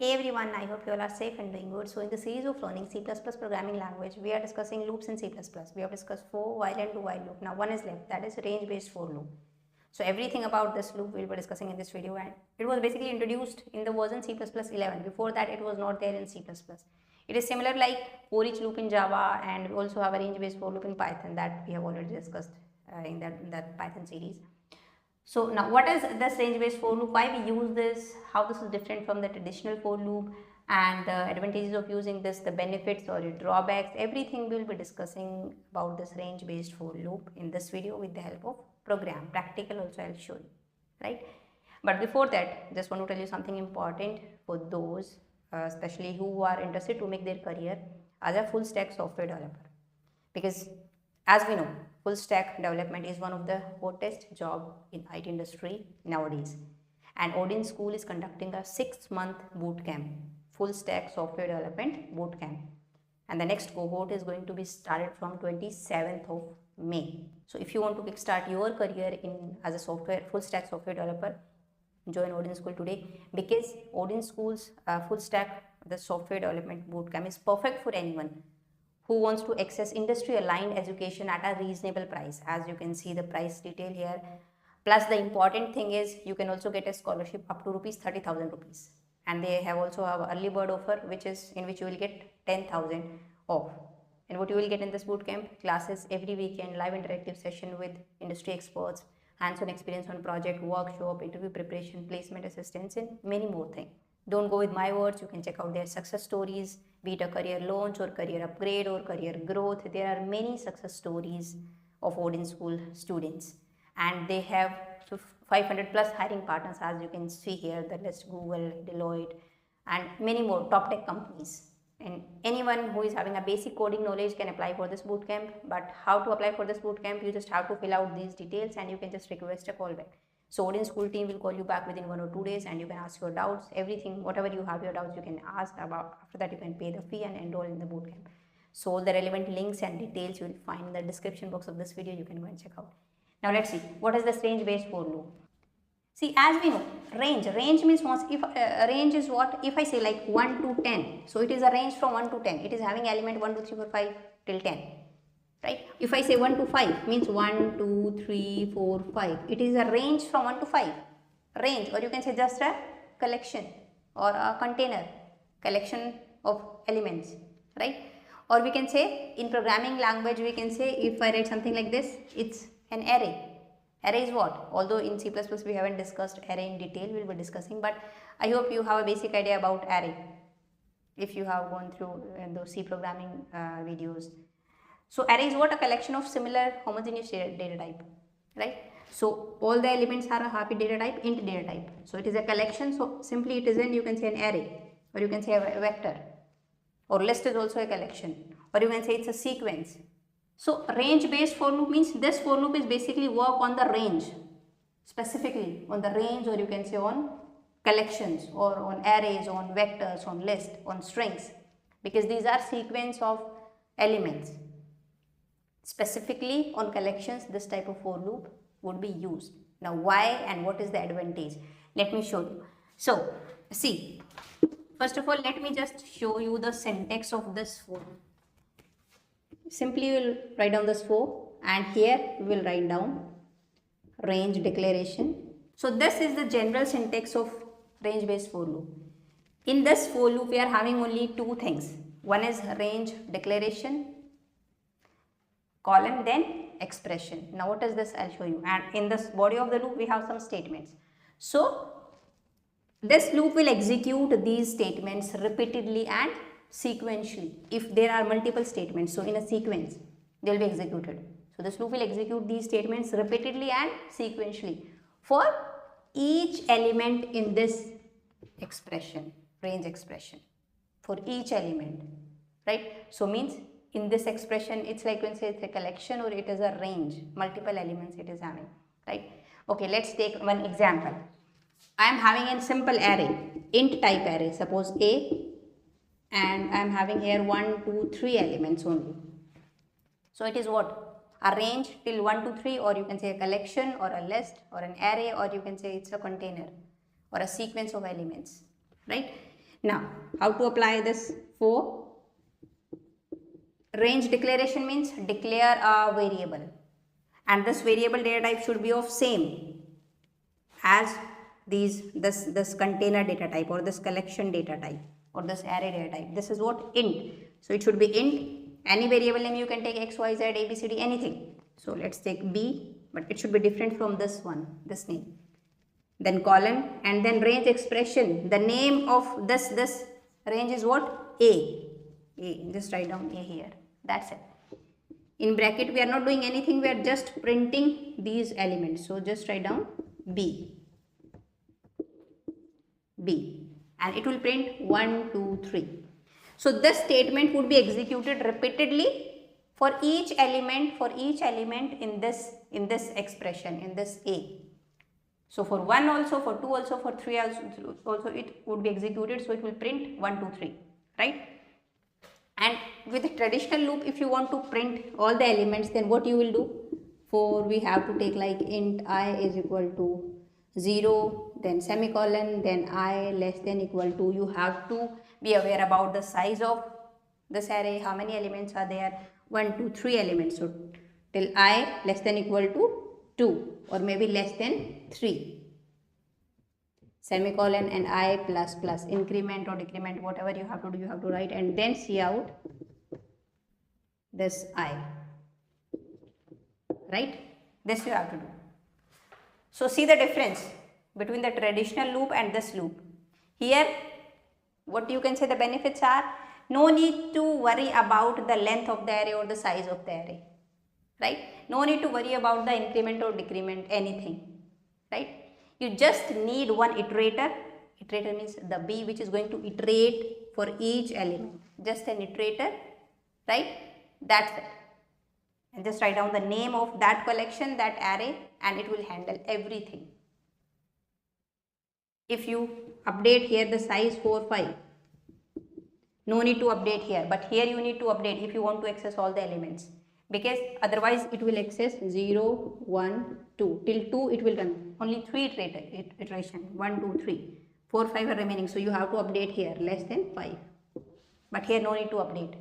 Hey everyone, I hope you all are safe and doing good. So in the series of learning C++ programming language, we are discussing loops in C++. We have discussed for while and do while loop. Now one is left, that is range based for loop. So everything about this loop we will be discussing in this video, and it was basically introduced in the version C++ 11. Before that it was not there in C++. It is similar like for each loop in Java, and we also have a range based for loop in Python that we have already discussed in that Python series. So now what is this range based for loop, why we use this, how this is different from the traditional for loop, and the advantages of using this, the benefits or the drawbacks, everything we will be discussing about this range based for loop in this video with the help of program. Practical also I will show you, right? But before that, just want to tell you something important for those especially who are interested to make their career as a full stack software developer, because as we know, full stack development is one of the hottest job in IT industry nowadays, and Odinschool is conducting a 6-month boot camp, full stack software development boot camp, and the next cohort is going to be started from 27th of May. So if you want to kickstart your career in as a full stack software developer, join Odinschool today, because Odinschool's full stack the software development boot camp is perfect for anyone who wants to access industry aligned education at a reasonable price. As you can see the price detail here, plus the important thing is you can also get a scholarship up to rupees 30,000 rupees, and they have also have early bird offer which is in which you will get 10,000 off. And what you will get in this bootcamp, classes every weekend, live interactive session with industry experts, hands-on experience on project, workshop, interview preparation, placement assistance, and many more things. Don't go with my words, you can check out their success stories, be it a career launch or career upgrade or career growth. There are many success stories of Odinschool students, and they have 500 plus hiring partners, as you can see here, the list: Google, Deloitte, and many more top tech companies. And anyone who is having a basic coding knowledge can apply for this bootcamp. But how to apply for this bootcamp? You just have to fill out these details and you can just request a call back. So Odinschool team will call you back within 1 or 2 days, and you can ask your doubts, everything, whatever you have your doubts you can ask about. After that you can pay the fee and enroll in the bootcamp. So all the relevant links and details you will find in the description box of this video. You can go and check out. Now let's see, what is this range based for loop? See, as we know, range means if range is what, if I say like 1 to 10, so it is a range from 1 to 10. It is having element 1, 2, 3, 4, 5 till 10. Right? If I say 1 to 5 means 1, 2, 3, 4, 5. It is a range from 1 to 5. Range, or you can say just a collection or a container, collection of elements, right? Or we can say in programming language, we can say, if I write something like this, it's an array. Array is what? Although in C++ we haven't discussed array in detail, we will be discussing, but I hope you have a basic idea about array if you have gone through those C programming videos. So array is what? A collection of similar homogeneous data type, right? So all the elements are a happy data type, int data type. So it is a collection, so simply it is an, you can say, an array, or you can say a vector, or list is also a collection, or you can say it's a sequence. So range based for loop means this for loop is basically work on the range, specifically on the range, or you can say on collections, or on arrays, on vectors, on list, on strings, because these are sequence of elements. Specifically on collections, this type of for loop would be used. Now why and what is the advantage? Let me show you. So see, first of all, let me just show you the syntax of this for loop. Simply we will write down this for, and here we will write down range declaration. So this is the general syntax of range based for loop. In this for loop we are having only two things. One is range declaration, colon, then expression. Now what is this? I'll show you. And in this body of the loop we have some statements. So this loop will execute these statements repeatedly and sequentially. If there are multiple statements, so in a sequence they will be executed. So this loop will execute these statements repeatedly and sequentially for each element in this expression, range expression, for each element, right? So means in this expression it's like when say it's a collection, or it is a range, multiple elements it is having, right? Okay, let's take one example. I am having a simple array, int type array, suppose A, and I am having here 1, 2, 3 elements only. So it is what? A range till 1 to 3, or you can say a collection, or a list, or an array, or you can say it's a container or a sequence of elements, right? Now, how to apply this? For range declaration means declare a variable, and this variable data type should be of same as this container data type or this collection data type or this array data type. This is what? Int. So it should be int. Any variable name you can take, x, y, z, a, b, c, d, anything. So let's take b, but it should be different from this one, this name. Then colon, and then range expression. The name of this range is what? A. Just write down A here. That's it. In bracket we are not doing anything, we are just printing these elements. So just write down B. And it will print 1, 2, 3. So this statement would be executed repeatedly for each element in this expression, in this A. So for 1 also, for 2 also, for 3 also it would be executed. So it will print 1, 2, 3, right? And with the traditional loop, if you want to print all the elements, then what you will do? For we have to take like int I is equal to 0, then semicolon, then I less than equal to. You have to be aware about the size of this array. How many elements are there? 1, 2, 3 elements. So till I less than equal to 2 or maybe less than 3. Semicolon and I plus plus, increment or decrement, whatever you have to do, you have to write, and then see out this I, right? This you have to do. So see the difference between the traditional loop and this loop. Here, what you can say the benefits are, no need to worry about the length of the array or the size of the array, right? No need to worry about the increment or decrement, anything, right? You just need one iterator. Iterator means the B which is going to iterate for each element. Just an iterator, right? That's it. And just write down the name of that collection, that array, and it will handle everything. If you update here the size 4, 5, no need to update here, but here you need to update if you want to access all the elements, because otherwise it will access 0, 1, 2. Till 2 it will run. Only 3 iteration. 1, 2, 3. 4, 5 are remaining. So you have to update here less than 5. But here no need to update.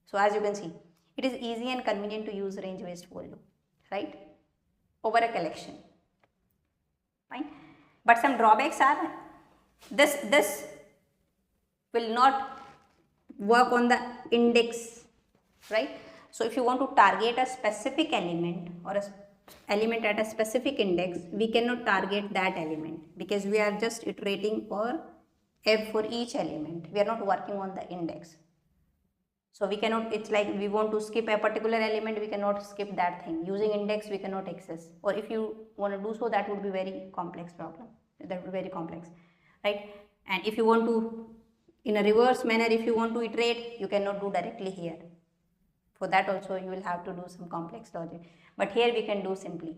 So as you can see, it is easy and convenient to use range based for loop, right? Over a collection. Fine. But some drawbacks are this will not work on the index, right? So if you want to target a specific element or a element at a specific index, we cannot target that element because we are just iterating for each element. We are not working on the index. So we cannot, it's like we want to skip a particular element, we cannot skip that thing. Using index we cannot access, or if you want to do so, that would be very complex problem. That would be very complex, right? And if you want to, in a reverse manner, if you want to iterate, you cannot do directly here. For that also you will have to do some complex logic. But here we can do simply.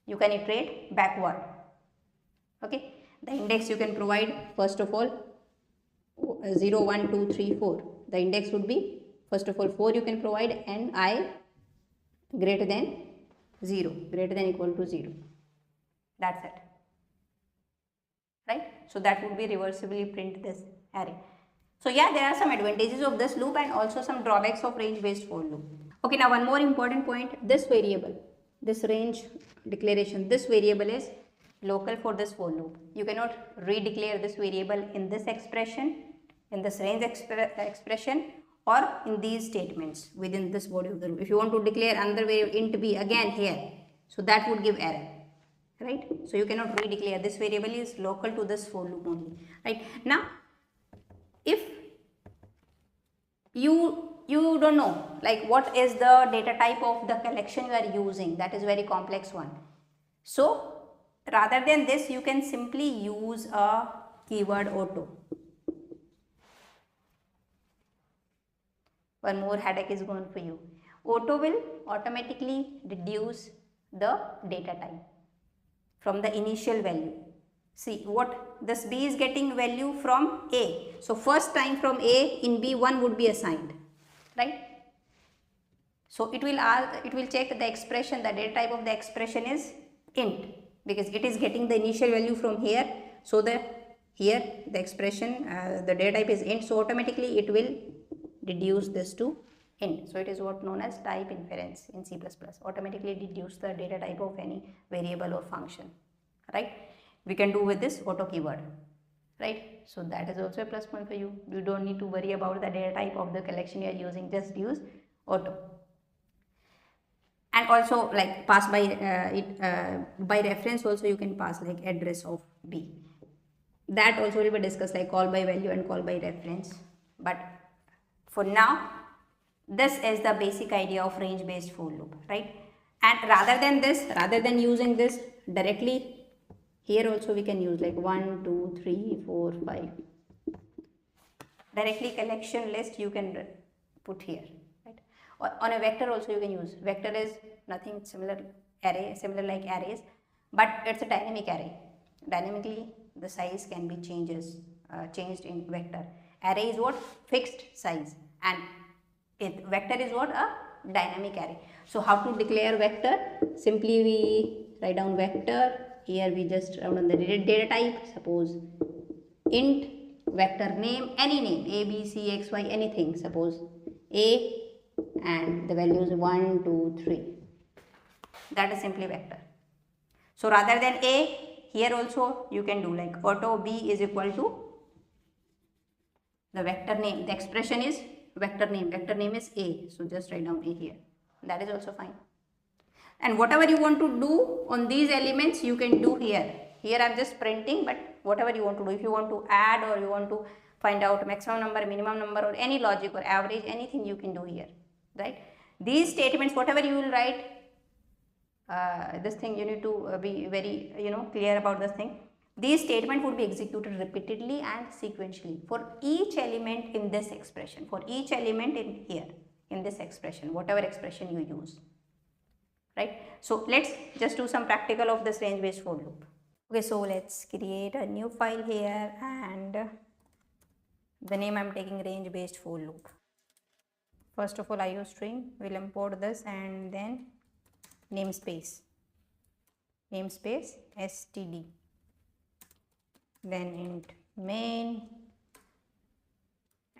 You can iterate backward. Okay. The index you can provide first of all 0, 1, 2, 3, 4. The index would be first of all 4 you can provide, and I greater than 0, greater than equal to 0. That's it. Right. So that would be reversibly print this array. So yeah, there are some advantages of this loop and also some drawbacks of range based for loop. Okay, now one more important point, this variable, this range declaration, this variable is local for this for loop. You cannot redeclare this variable in this expression, in this range expression, or in these statements within this body of the loop. If you want to declare another variable int b again here, so that would give error, right? So you cannot redeclare. This variable is local to this for loop only, right? Now, if you don't know like what is the data type of the collection you are using, that is very complex one. So rather than this, you can simply use a keyword auto. One more headache is gone for you. Auto will automatically reduce the data type from the initial value. See what this B is getting value from A. So first time from A in B1 would be assigned, right? So it will check the expression, the data type of the expression is int, because it is getting the initial value from here. So the here the expression, the data type is int, so automatically it will reduce this to int. So it is what known as type inference in C++. Automatically deduce the data type of any variable or function, right? We can do with this auto keyword, right? So that is also a plus point for you. You don't need to worry about the data type of the collection you are using, just use auto. And also like pass by by reference also you can pass like address of B. That also will be discussed, like call by value and call by reference. But for now, this is the basic idea of range based for loop, right? And rather than this, rather than using this directly, here also we can use like 1, 2, 3, 4, 5. Directly collection list you can put here, right? Or on a vector also you can use. Vector is nothing similar array, similar like arrays, but it's a dynamic array. Dynamically the size can be changed in vector. Array is what? Fixed size, and vector is what? A dynamic array. So how to declare vector? Simply we write down vector. Here we just write down the data type, suppose int, vector name, any name, a, b, c, x, y, anything, suppose a, and the value is 1, 2, 3. That is simply vector. So rather than a, here also you can do like auto b is equal to the vector name. The expression is vector name is a, so just write down a here. That is also fine. And whatever you want to do on these elements you can do here. Here I am just printing, but whatever you want to do, if you want to add or you want to find out maximum number, minimum number, or any logic or average, anything you can do here, right? These statements, whatever you will write, this thing you need to be very clear about this thing. These statements would be executed repeatedly and sequentially for each element in this expression, for each element in here in this expression, whatever expression you use, right? So let's just do some practical of this range based for loop. Okay, so let's create a new file here, and the name I'm taking range based for loop. First of all, IOStream will import this, and then namespace std, then int main,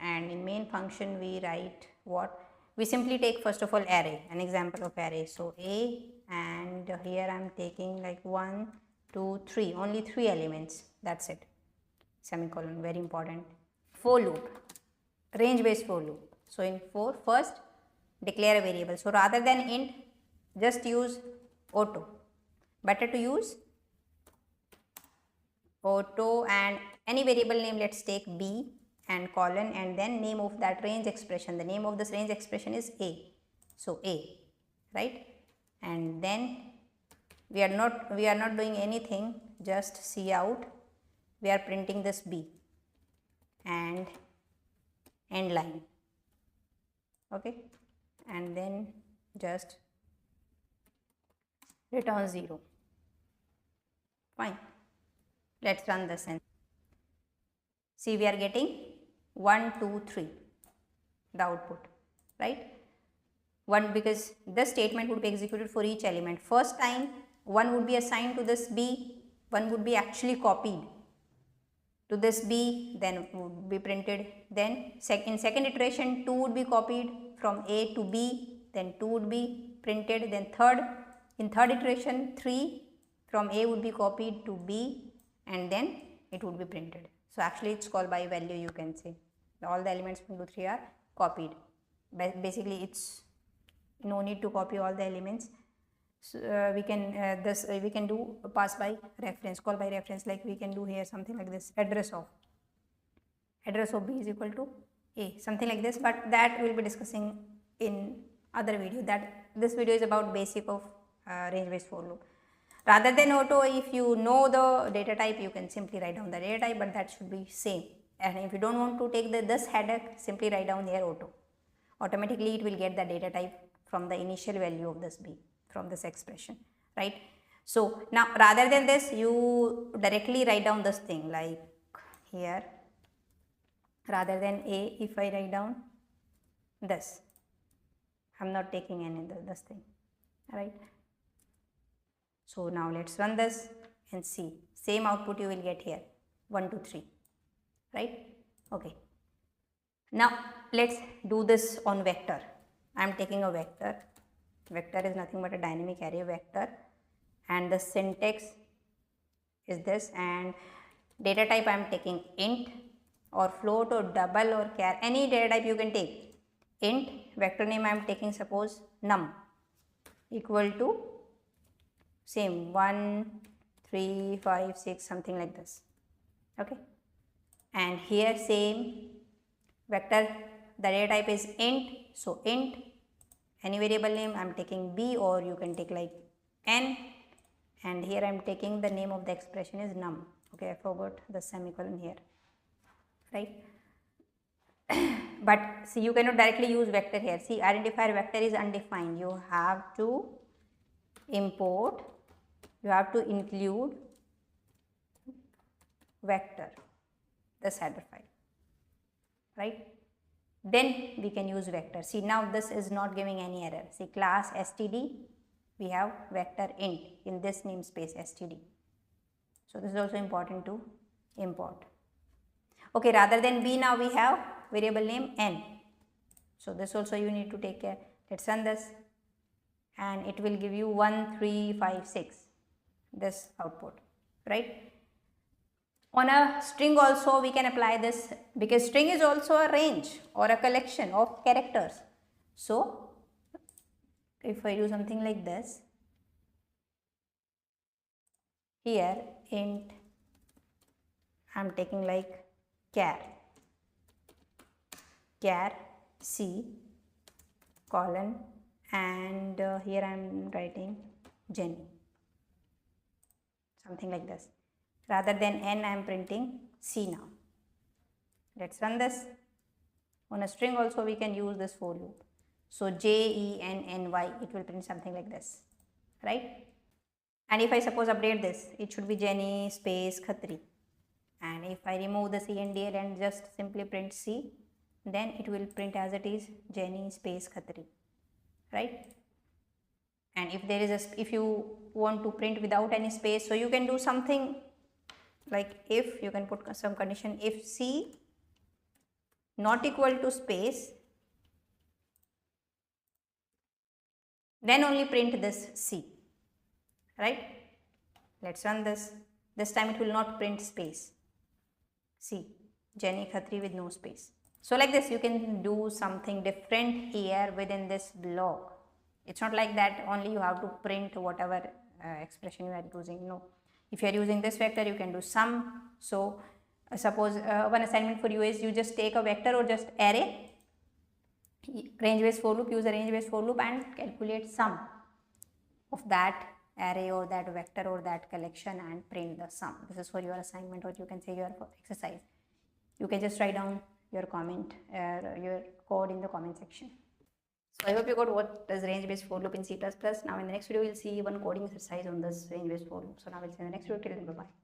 and in main function we write what? We simply take first of all array, an example of array. So a, and here I'm taking like 1, 2, 3, only 3 elements, that's it, semicolon, very important. For loop, range based for loop. So in for, first declare a variable. So rather than int, just use auto. Better to use auto, and any variable name, let's take b and colon, and then name of that range expression. The name of this range expression is a, so a, right? And then we are not doing anything, just cout, we are printing this b and end line, okay, and then just return 0. Fine. Let's run this and see, we are getting 1, 2, 3, the output, right? 1, because this statement would be executed for each element. First time 1 would be assigned to this b, 1 would be actually copied to this b, then would be printed. Then in second iteration 2 would be copied from a to b, then 2 would be printed. Then in third iteration 3 from a would be copied to b, and then it would be printed. So actually it's called by value, you can say. All the elements 1, 2, 3 are copied. Basically it's no need to copy all the elements. So we can do pass by reference, call by reference, like we can do here something like this, address of b is equal to a, something like this, but that we will be discussing in other video. That this video is about basic of range based for loop. Rather than auto, if you know the data type, you can simply write down the data type, but that should be same. And if you don't want to take this headache, simply write down here auto. Automatically it will get the data type from the initial value of this b, from this expression, right? So now rather than this, you directly write down this thing, like here, rather than a, if I write down this, I'm not taking any this thing, right? So now let's run this and see, same output you will get here. 1 to 3, right? Okay. Now let's do this on vector. I am taking a vector. Vector is nothing but a dynamic array vector, and the syntax is this, and data type I am taking int or float or double or char, any data type you can take. Int, vector name I am taking suppose num equal to same 1, 3, 5, 6, something like this. Okay, and here same vector, the data type is int, so int, any variable name I am taking b, or you can take like n, and here I am taking the name of the expression is num. Okay, I forgot the semicolon here, right? But see, you cannot directly use vector here. See, identifier vector is undefined. You have to import, you have to include vector, this header file, right? Then we can use vector. See, now this is not giving any error. See, class std, we have vector int in this namespace std. So this is also important to import. Okay, rather than b, now we have variable name n. So this also you need to take care. Let's run this, and it will give you 1, 3, 5, 6, this output, right? On a string also we can apply this, because string is also a range or a collection of characters. So if I do something like this, here int I am taking like char c colon, and here I am writing Jenny, something like this. Rather than n, I am printing c now. Let's run this. On a string also we can use this for loop. So JENNY, it will print something like this, right? And if I suppose update this, it should be Jenny space Khatri. And if I remove the C and DL and just simply print C, then it will print as it is Jenny space Khatri, right? And if there is a, if you want to print without any space, so you can do something like if, you can put some condition, if C not equal to space, then only print this C, right? Let's run this. This time it will not print space. See, Jenny Khatri with no space. So like this you can do something different here within this block. It's not like that only you have to print whatever expression you are using. No, if you are using this vector you can do sum. So suppose one assignment for you is, you just take a vector or just array, range based for loop, use a range based for loop and calculate sum of that array or that vector or that collection and print the sum. This is for your assignment, or you can say your exercise. You can just write down your comment, your code in the comment section. So I hope you got what is range based for loop in C++. Now in the next video we'll see one coding exercise on this range based for loop. So now we'll see in the next video. Till then, bye bye.